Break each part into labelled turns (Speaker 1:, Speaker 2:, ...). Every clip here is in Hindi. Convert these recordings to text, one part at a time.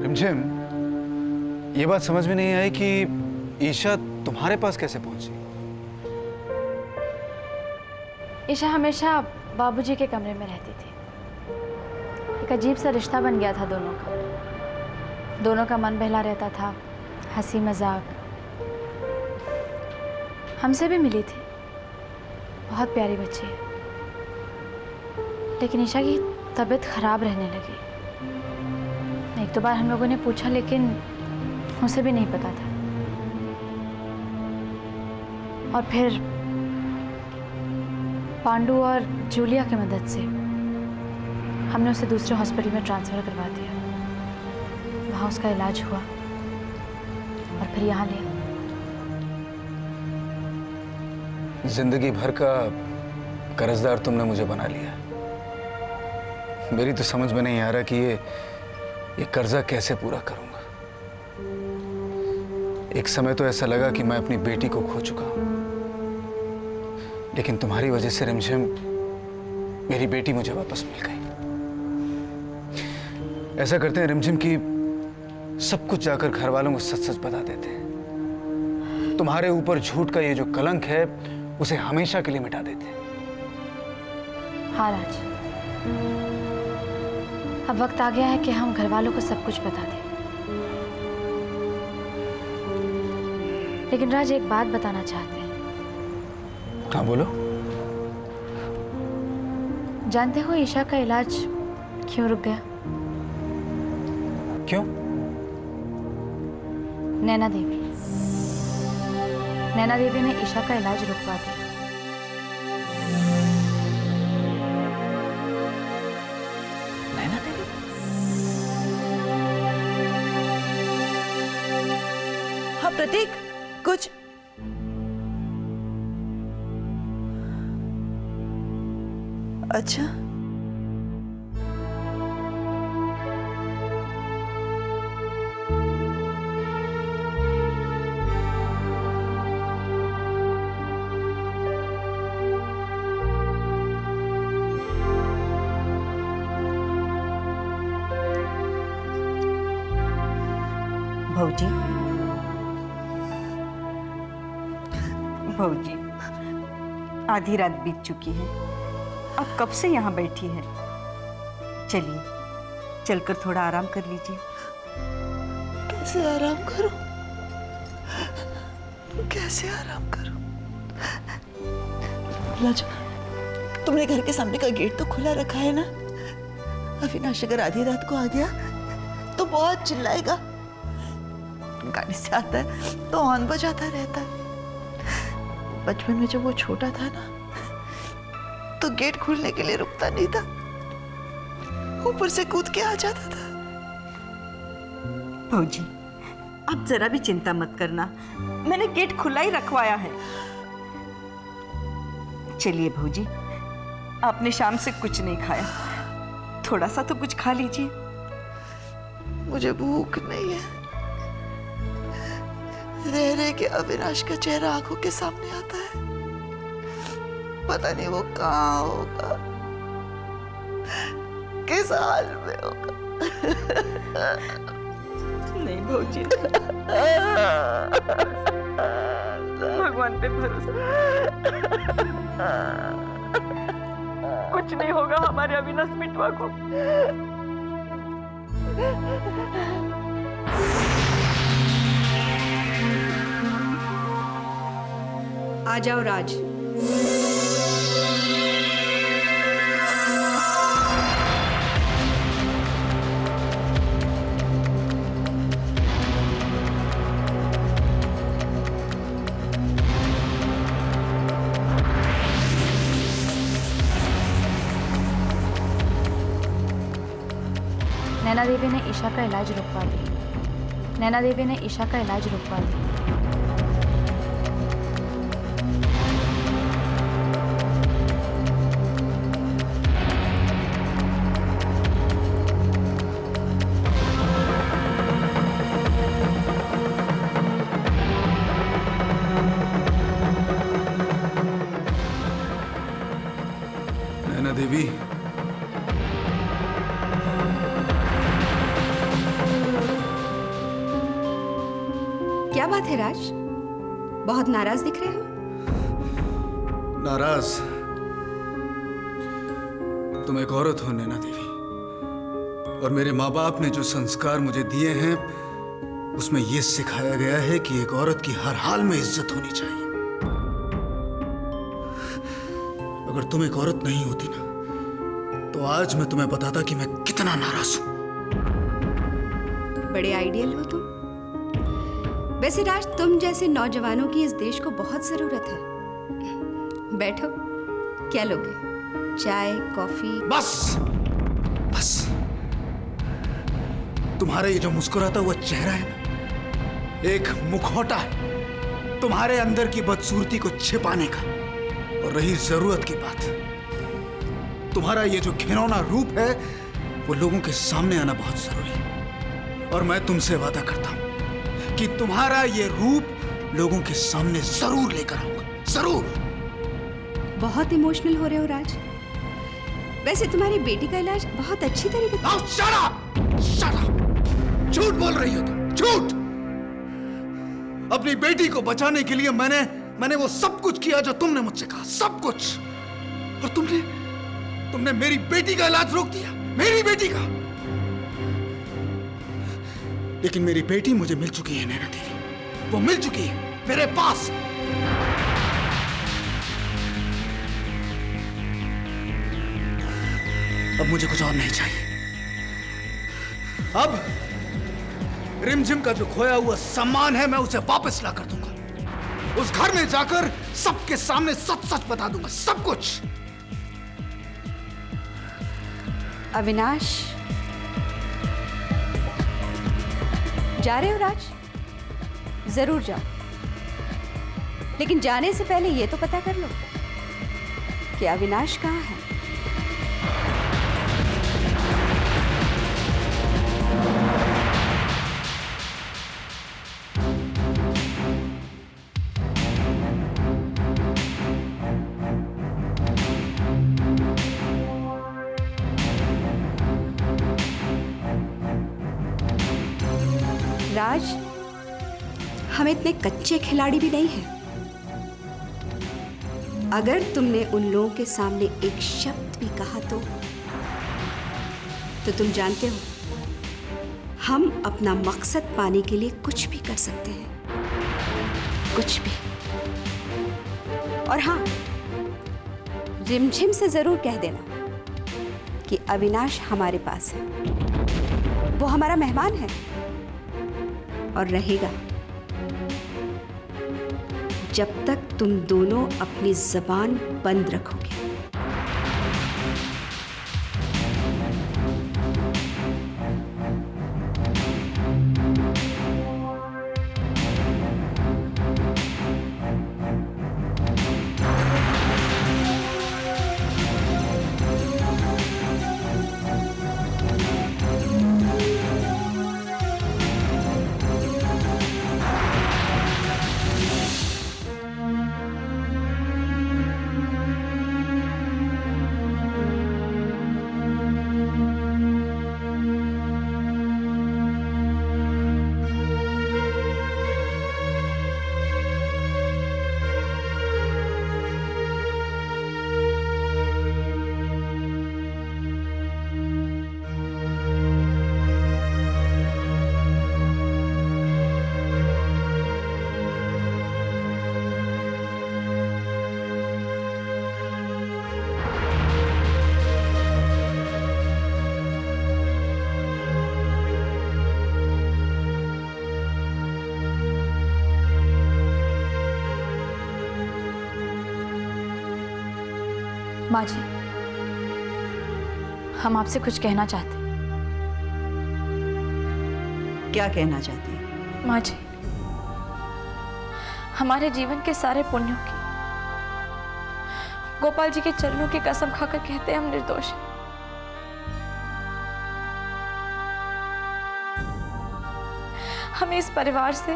Speaker 1: रिमझिम, ये बात समझ में नहीं आई कि ईशा तुम्हारे पास कैसे पहुंची।
Speaker 2: ईशा हमेशा बाबूजी के कमरे में रहती थी। एक अजीब सा रिश्ता बन गया था दोनों का मन बहला रहता था, हंसी मजाक। हमसे भी मिली थी, बहुत प्यारी बच्ची है। लेकिन ईशा की तबीयत खराब रहने लगी। एक दो बार हम लोगों ने पूछा, लेकिन उसे भी नहीं पता था। और फिर पांडु और जूलिया की मदद से हमने उसे दूसरे हॉस्पिटल में ट्रांसफ़र करवा दिया। वहाँ उसका इलाज हुआ और फिर यहाँ लिया।
Speaker 1: जिंदगी भर का कर्जदार तुमने मुझे बना लिया। मेरी तो समझ में नहीं आ रहा कि ये कर्जा कैसे पूरा करूंगा। एक समय तो ऐसा लगा कि मैं अपनी बेटी को खो चुका हूं, लेकिन तुम्हारी वजह से रिमझिम मेरी बेटी मुझे वापस मिल गई। ऐसा करते हैं रिमझिम की सब कुछ जाकर घर वालों को सच सच बता देते हैं। तुम्हारे ऊपर झूठ का ये जो कलंक है उसे हमेशा के लिए मिटा देते हैं।
Speaker 2: हाँ राज, अब वक्त आ गया है कि हम घर वालों को सब कुछ बता दें। लेकिन राज, एक बात बताना चाहते हैं।
Speaker 1: हाँ बोलो।
Speaker 2: जानते हो ईशा का इलाज क्यों रुक गया?
Speaker 1: क्यों?
Speaker 2: नैना देवी ने ईशा का इलाज रुकवा दिया।
Speaker 1: नैना देवी?
Speaker 3: हाँ प्रतीक, कुछ अच्छा। भौजी, भौजी, आधी रात बीत चुकी है। अब कब से यहाँ बैठी है? चलिए, चलकर थोड़ा आराम कर लीजिए।
Speaker 4: कैसे आराम करूं? कैसे आराम करूं? लाजो, तुमने घर के सामने का गेट तो खुला रखा है ना? अविनाश अगर आधी रात को आ गया तो बहुत चिल्लाएगा। गाड़ी से आता है तो हॉर्न बजाता रहता है। बचपन में जब वो छोटा था ना, तो गेट खोलने के लिए रुकता नहीं था, ऊपर से कूद के आ जाता था।
Speaker 3: भौजी, आप जरा भी चिंता मत करना, मैंने गेट खुला ही रखवाया है। चलिए भौजी, आपने शाम से कुछ नहीं खाया, थोड़ा सा तो कुछ खा लीजिए।
Speaker 4: मुझे भूख नहीं है। रह रह के अविनाश का चेहरा आंखों के सामने आता है। पता नहीं वो कहाँ होगा, किस हाल में होगा।
Speaker 3: नहीं भौजी, भगवान पे भरोसा, कुछ नहीं होगा हमारे अविनाश मिटवा को।
Speaker 5: आ जाओ राज।
Speaker 2: नैना देवी ने ईशा का इलाज रुकवा दिया। नैना देवी ने ईशा का इलाज रुकवा दिया।
Speaker 1: नैना देवी,
Speaker 5: बात है राज? बहुत नाराज दिख रहे हो।
Speaker 1: नाराज? तुम एक औरत हो नैना देवी, और मेरे माँ बाप ने जो संस्कार मुझे दिए हैं उसमें यह सिखाया गया है कि एक औरत की हर हाल में इज्जत होनी चाहिए। अगर तुम एक औरत नहीं होती ना, तो आज मैं तुम्हें बताता कि मैं कितना नाराज हूं।
Speaker 5: बड़े आइडियल हो तुम। वैसे राज, तुम जैसे नौजवानों की इस देश को बहुत जरूरत है। बैठो, क्या लोगे? चाय, कॉफी?
Speaker 1: बस बस, तुम्हारा ये जो मुस्कुराता हुआ चेहरा है ना, एक मुखौटा है तुम्हारे अंदर की बदसूरती को छिपाने का। और रही जरूरत की बात, तुम्हारा ये जो घिनौना रूप है वो लोगों के सामने आना बहुत जरूरी है। और मैं तुमसे वादा करता हूं कि तुम्हारा ये रूप लोगों के सामने जरूर लेकर आऊंगा, जरूर।
Speaker 5: बहुत इमोशनल हो रहे हो राज। वैसे तुम्हारी बेटी का इलाज बहुत अच्छी तरीके से।
Speaker 1: Now shut up! Shut up! झूठ बोल रही हो तुम, झूठ। अपनी बेटी को बचाने के लिए मैंने वो सब कुछ किया जो तुमने मुझसे कहा, सब कुछ। और तुमने मेरी बेटी का इलाज रोक दिया, मेरी बेटी का। लेकिन मेरी बेटी मुझे मिल चुकी है नैना देवी, वो मिल चुकी है मेरे पास। अब मुझे कुछ और नहीं चाहिए। अब रिमझिम का जो खोया हुआ सम्मान है मैं उसे वापस ला कर दूंगा। उस घर में जाकर सबके सामने सच सच बता दूंगा, सब कुछ।
Speaker 5: अविनाश, जा रहे हो राज? जरूर जाओ, लेकिन जाने से पहले ये तो पता कर लो कि अविनाश कहाँ है। राज, हम इतने कच्चे खिलाड़ी भी नहीं हैं। अगर तुमने उन लोगों के सामने एक शब्द भी कहा तो तुम जानते हो, हम अपना मकसद पाने के लिए कुछ भी कर सकते हैं, कुछ भी। और हाँ, रिमझिम से जरूर कह देना कि अविनाश हमारे पास है, वो हमारा मेहमान है और रहेगा जब तक तुम दोनों अपनी जबान बंद रखोगे।
Speaker 2: माँ जी, हम आपसे कुछ कहना चाहते हैं।
Speaker 3: क्या कहना चाहती हैं?
Speaker 2: माँ जी, हमारे जीवन के सारे पुण्यों की गोपाल जी के चरणों की कसम खाकर कहते हैं हम निर्दोष हैं। हमें इस परिवार से,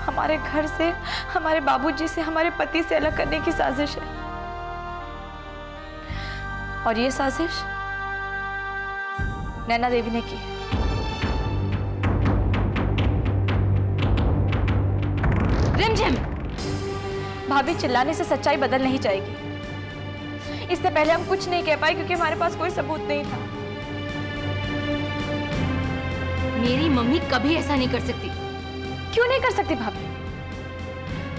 Speaker 2: हमारे घर से, हमारे बाबूजी से, हमारे पति से अलग करने की साजिश है। और ये साजिश नैना देवी ने की है। रिमझिम, भाभी चिल्लाने से सच्चाई बदल नहीं जाएगी। इससे पहले हम कुछ नहीं कह पाए क्योंकि हमारे पास कोई सबूत नहीं था।
Speaker 6: मेरी मम्मी कभी ऐसा नहीं कर सकती।
Speaker 2: क्यों नहीं कर सकती भाभी?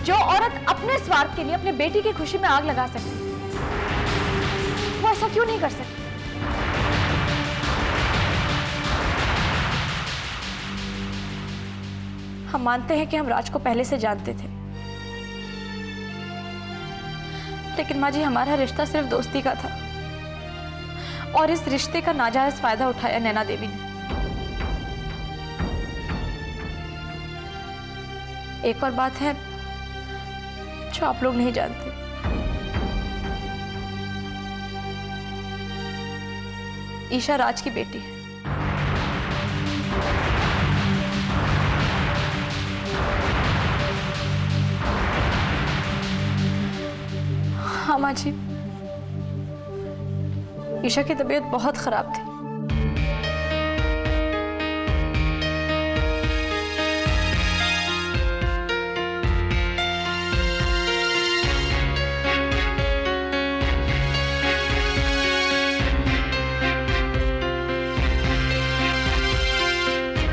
Speaker 2: जो औरत अपने स्वार्थ के लिए अपने बेटी की खुशी में आग लगा सकती, वो ऐसा क्यों नहीं कर सकती? हम मानते हैं कि हम राज को पहले से जानते थे, लेकिन माँ जी हमारा रिश्ता सिर्फ दोस्ती का था और इस रिश्ते का नाजायज फायदा उठाया नैना देवी ने। एक और बात है जो आप लोग नहीं जानते। ईशा राज की बेटी है। हाँ माँ जी, ईशा की तबीयत बहुत खराब थी।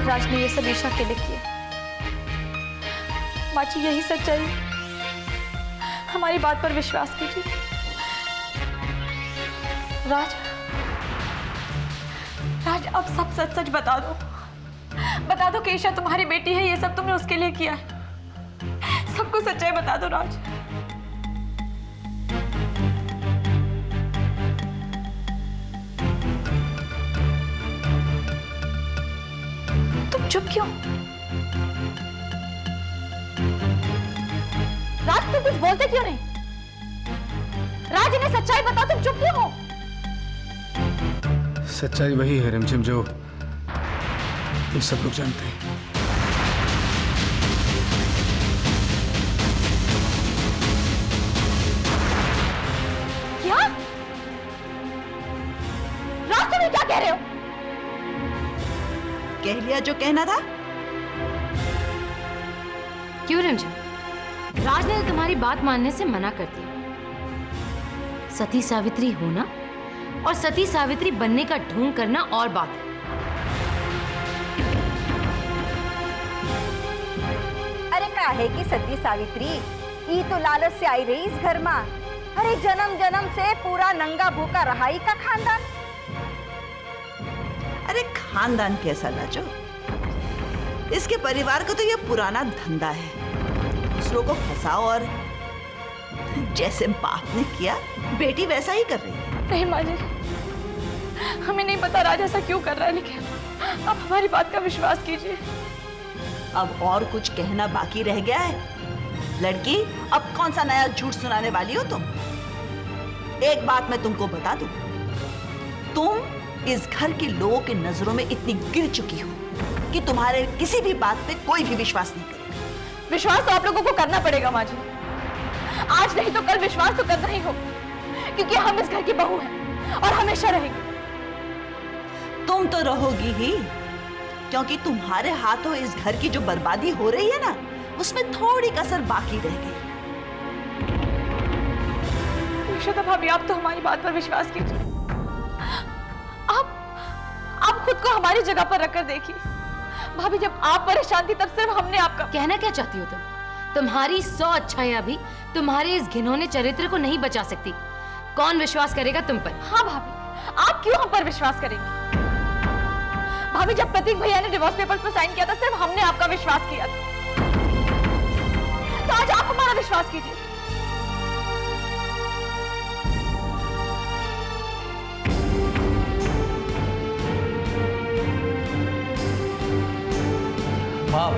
Speaker 2: राज ने ये सब ईशा के लिए किया। माँ जी यही सच्चाई है, हमारी बात पर विश्वास कीजिए। राज, राज अब सब सच सच बता दो। बता दो कि ईशा तुम्हारी बेटी है, ये सब तुमने उसके लिए किया है। सबको सच्चाई बता दो राज। तुम चुप क्यों? राज तुम कुछ बोलते क्यों नहीं? राज इन्हें सच्चाई बताओ, तुम चुप क्यों हो?
Speaker 1: सच्चाई वही है रिमझिम जो ये सब लोग जानते हैं।
Speaker 2: क्या? राज तुम ये क्या कह रहे हो?
Speaker 4: कह लिया जो कहना था।
Speaker 6: क्यों रिमझिम? राज ने तो तुम्हारी बात मानने से मना कर दिया। सती सावित्री होना और सती सावित्री बनने का ढोंग करना और बात है।
Speaker 3: अरे काहे की सती सावित्री, ई तो लालच से आई रही इस घर में। अरे जन्म जन्म से पूरा नंगा भूखा रहाई का खानदान।
Speaker 4: अरे खानदान कैसा लाजो, इसके परिवार का तो ये पुराना धंधा है, दूसरों को फंसाओ और जैसे बाप ने किया बेटी वैसा ही कर रही है।
Speaker 2: नहीं माँ जी, हमें नहीं पता राज ऐसा क्यों कर रहा है, लेकिन आप हमारी बात का विश्वास कीजिए।
Speaker 4: अब और कुछ कहना बाकी रह गया है? लड़की, अब कौन सा नया झूठ सुनाने वाली हो तुम? एक बात मैं तुमको बता दूं, तुम इस घर के लोगों की नजरों में इतनी गिर चुकी हो कि तुम्हारे किसी भी बात पे कोई भी विश्वास नहीं करेगा।
Speaker 2: विश्वास तो आप लोगों को करना पड़ेगा माँ जी। आज नहीं तो कल विश्वास तो करना ही होगा, क्योंकि हम इस घर की बहू हैं और हमेशा रहेंगे।
Speaker 4: तुम तो रहोगी ही, क्योंकि तुम्हारे हाथों इस घर की जो बर्बादी हो रही है ना, उसमें थोड़ी कसर बाकी रह गई।
Speaker 2: निशिता भाभी, आप तो हमारी बात पर विश्वास कीजिए। आप खुद को हमारी जगह पर रखकर देखिए। भाभी, जब आप परेशान थी तब सिर्फ हमने आपका।
Speaker 6: कहना क्या चाहती हो तुम? तुम्हारी 100 अच्छाइयां भी तुम्हारे इस घिनौने चरित्र को नहीं बचा सकती। कौन विश्वास करेगा तुम पर?
Speaker 2: हाँ भाभी, आप क्यों हम पर विश्वास करेंगी? भाभी, जब प्रतीक भैया ने डिवोर्स पेपर्स पर साइन किया था, सिर्फ हमने आपका विश्वास किया था। तो आज आप हमारा विश्वास कीजिए।
Speaker 1: माँ,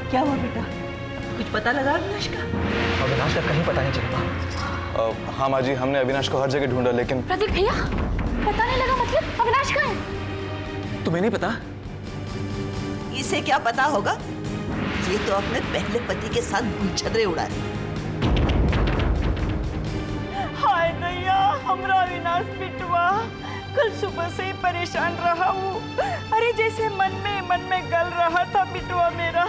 Speaker 4: क्या हुआ बेटा, कुछ पता लगा अविनाश का?
Speaker 7: अविनाश का कहीं पता नहीं चला। हाँ माँ जी, हमने अविनाश को हर जगह ढूंढा, लेकिन
Speaker 2: प्रतीक भैया, पता नहीं लगा मतलब अविनाश कहाँ है?
Speaker 7: तुम्हें नहीं पता?
Speaker 4: इसे क्या पता होगा? ये तो अपने पहले पति के साथ गुलछदरे उड़ा रही। हाय दैया, हमरा अविनाश पिटवा
Speaker 3: कल सुबह से ही परेशान रहा हूँ। अरे जैसे मन में गल रहा था बिटुआ मेरा,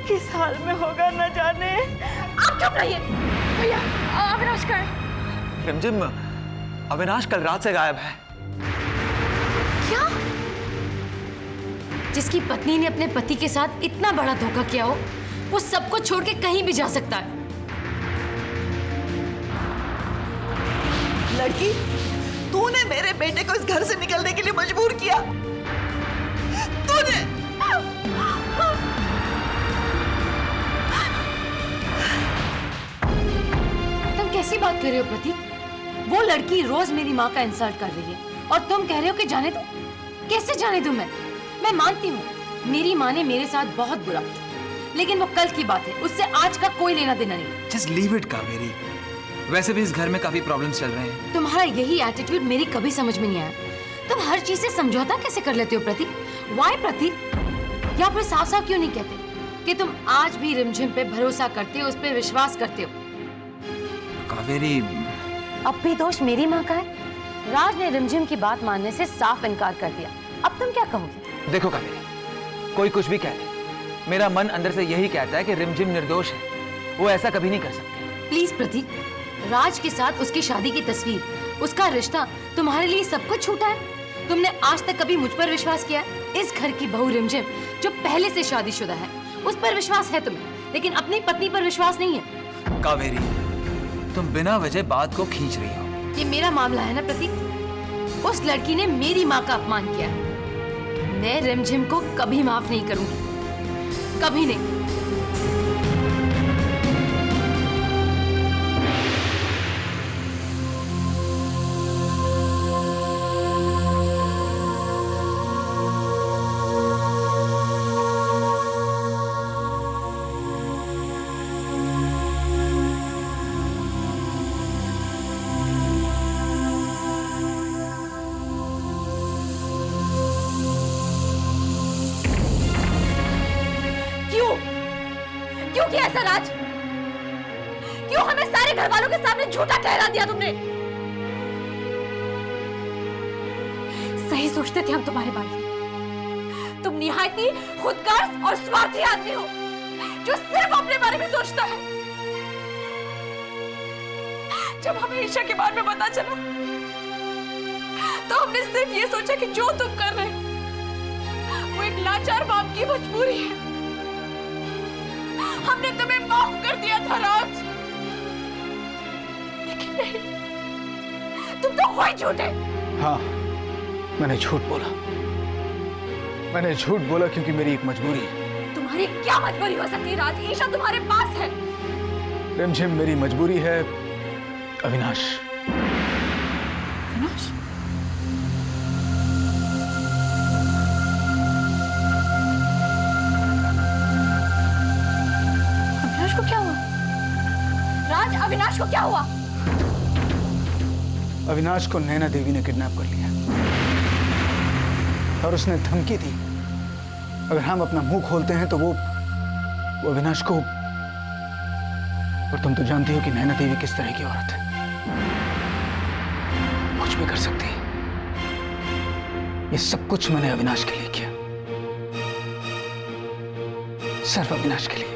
Speaker 3: किस हाल में होगा न जाने।
Speaker 6: आप चुप रहिए भैया। अविनाश का है।
Speaker 7: रिमझिम, अविनाश कल रात से गायब है।
Speaker 6: क्या? जिसकी पत्नी ने अपने पति के साथ इतना बड़ा धोखा किया हो, वो सबको छोड़ के कहीं भी जा सकता है।
Speaker 4: लड़की, तूने मेरे बेटे को इस घर से निकलने के लिए मजबूर किया। तूने।
Speaker 6: तुम कैसी बात कर रहे हो प्रतीक? वो लड़की रोज मेरी माँ का इंसल्ट कर रही है और तुम कह रहे हो कि जाने दो? कैसे जाने दूं मैं मानती हूँ मेरी माँ ने मेरे साथ बहुत बुरा किया, लेकिन वो कल की बात है, उससे आज का कोई लेना देना नहीं।
Speaker 8: Just leave it Kaveri. वैसे भी इस घर में काफी प्रॉब्लम्स चल रहे हैं।
Speaker 6: तुम्हारा यही एटीट्यूड मेरी कभी समझ में नहीं आया। तुम हर चीज से समझौता कैसे कर लेते हो प्रतीक? वाई प्रतीक? या फिर साफ साफ क्यों नहीं कहते कि तुम आज भी रिमझिम पे भरोसा करते हो, उस पे विश्वास करते हो?
Speaker 8: कावेरी,
Speaker 6: अब भी दोष मेरी माँ का है। राज ने रिमझिम की बात मानने से साफ इनकार कर दिया। अब तुम क्या कहोगे?
Speaker 8: देखो कावेरी, कोई कुछ भी कह ले, मेरा मन अंदर से यही कहता है कि रिमझिम निर्दोष है। वो ऐसा कभी नहीं कर सकती।
Speaker 6: प्लीज प्रतीक, राज के साथ उसकी शादी की तस्वीर, उसका रिश्ता तुम्हारे लिए सब कुछ छूटा है। तुमने आज तक कभी मुझ पर विश्वास किया है? इस घर की बहू रिमझिम जो पहले से शादीशुदा है, उस पर विश्वास है तुम्हें, लेकिन अपनी पत्नी पर विश्वास नहीं है।
Speaker 8: कावेरी, तुम बिना वजह बात को खींच रही हो।
Speaker 6: ये मेरा मामला है ना प्रतीक। उस लड़की ने मेरी माँ का अपमान किया है। मैं रिमझिम को कभी माफ नहीं करूंगी, कभी नहीं। क्यों किया ऐसा राज? क्यों हमें सारे घर वालों के सामने झूठा ठहरा दिया तुमने? सही सोचते थे हम तुम्हारे बारे में। तुम निहायत ही खुदगर्ज और स्वार्थी आदमी हो जो सिर्फ अपने बारे में सोचता है। जब हमें ईशा के बारे में पता चला तो हमने सिर्फ ये सोचा कि जो तुम कर रहे हो वो एक लाचार बाप की मजबूरी है। हमने तुम्हें माफ कर दिया था राज, लेकिन नहीं, तुम तो हो ही झूठे।
Speaker 1: हाँ, मैंने झूठ बोला। मैंने झूठ बोला क्योंकि मेरी एक मजबूरी है।
Speaker 6: तुम्हारी क्या मजबूरी हो सकती है राज? ईशा तुम्हारे पास है।
Speaker 1: रिमझिम, मेरी मजबूरी है अविनाश।
Speaker 6: अविनाश? अविनाश को क्या हुआ? राज, अविनाश को क्या हुआ?
Speaker 1: अविनाश को नैना देवी ने किडनैप कर लिया और उसने धमकी दी, अगर हम अपना मुंह खोलते हैं तो वो अविनाश को। और तुम तो जानती हो कि नैना देवी किस तरह की औरत है, कुछ भी कर सकती है। ये सब कुछ मैंने अविनाश के लिए किया, सिर्फ अविनाश के लिए।